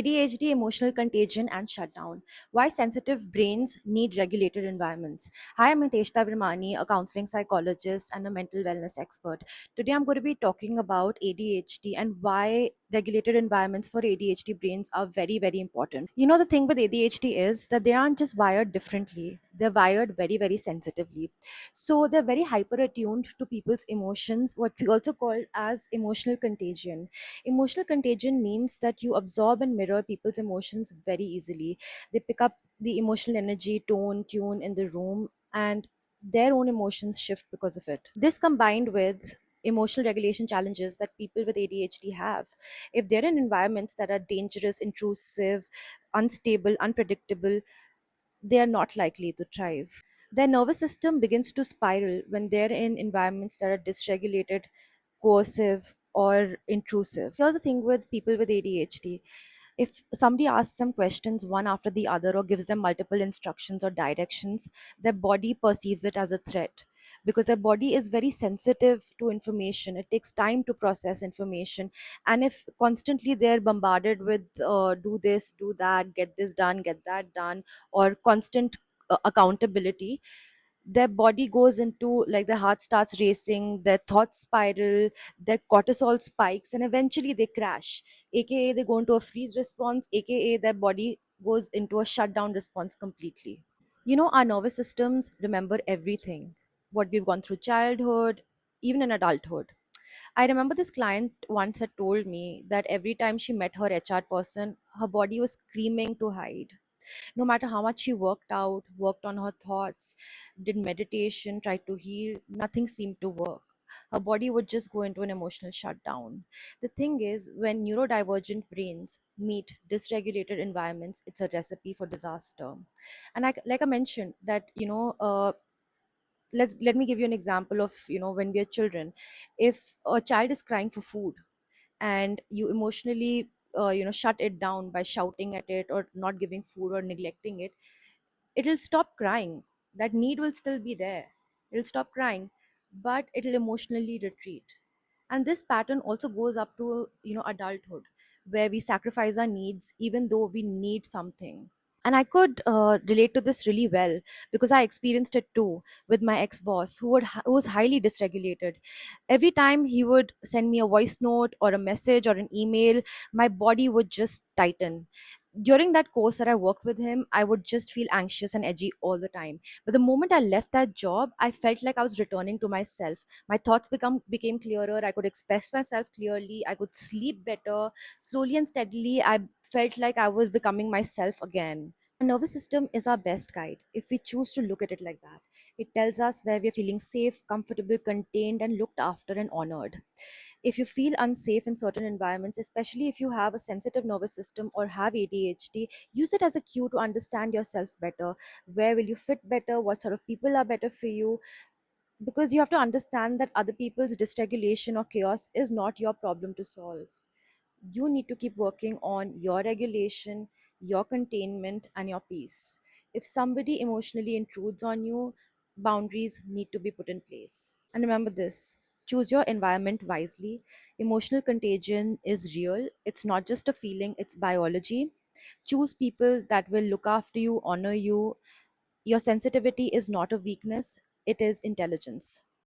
ADHD, emotional contagion, and shutdown. Why sensitive brains need regulated environments. Hi, I'm Hiteshta Brahmani, a counseling psychologist and a mental wellness expert. Today, I'm going to be talking about ADHD and why regulated environments for ADHD brains are very, very important. You know, the thing with ADHD is that they aren't just wired differently, they're wired very, very sensitively. So, they're very hyper attuned to people's emotions, what we also call as emotional contagion. Emotional contagion means that you absorb and mirror people's emotions very easily. They pick up the emotional energy, tone, tune in the room, and their own emotions shift because of it. This combined with emotional regulation challenges that people with ADHD have. If they're in environments that are dangerous, intrusive, unstable, unpredictable, they are not likely to thrive. Their nervous system begins to spiral when they're in environments that are dysregulated, coercive, or intrusive. Here's the thing with people with ADHD. If somebody asks them questions one after the other or gives them multiple instructions or directions, their body perceives it as a threat because their body is very sensitive to information. It takes time to process information. And if constantly they're bombarded with do this, do that, get this done, get that done, or constant accountability, their body goes into like their heart starts racing, their thoughts spiral, their cortisol spikes, and eventually they crash, aka they go into a freeze response, aka their body goes into a shutdown response completely. You know, our nervous systems remember everything, what we've gone through childhood, even in adulthood. I remember this client once had told me that every time she met her HR person, her body was screaming to hide. No matter how much she worked out, worked on her thoughts, did meditation, tried to heal, nothing seemed to work. Her body would just go into an emotional shutdown. The thing is, when neurodivergent brains meet dysregulated environments, it's a recipe for disaster. And like I mentioned, that let me give you an example of when we are children. If a child is crying for food and you emotionally shut it down by shouting at it or not giving food or neglecting it, it'll stop crying. That need will still be there. It'll stop crying, but it'll emotionally retreat. And this pattern also goes up to adulthood, where we sacrifice our needs even though we need something. And I could relate to this really well because I experienced it too with my ex-boss who was highly dysregulated. Every time he would send me a voice note or a message or an email, my body would just tighten. During that course that I worked with him, I would just feel anxious and edgy all the time. But the moment I left that job, I felt like I was returning to myself. My thoughts became clearer. I could express myself clearly. I could sleep better. Slowly and steadily, I felt like I was becoming myself again. Our nervous system is our best guide if we choose to look at it like that. It tells us where we are feeling safe, comfortable, contained, and looked after and honored. If you feel unsafe in certain environments, especially if you have a sensitive nervous system or have ADHD, use it as a cue to understand yourself better. Where will you fit better? What sort of people are better for you? Because you have to understand that other people's dysregulation or chaos is not your problem to solve. You need to keep working on your regulation, your containment, and your peace. If somebody emotionally intrudes on you, boundaries need to be put in place. And remember this: choose your environment wisely. Emotional contagion is real, it's not just a feeling, it's biology. Choose people that will look after you, honor you. Your sensitivity is not a weakness, it is intelligence.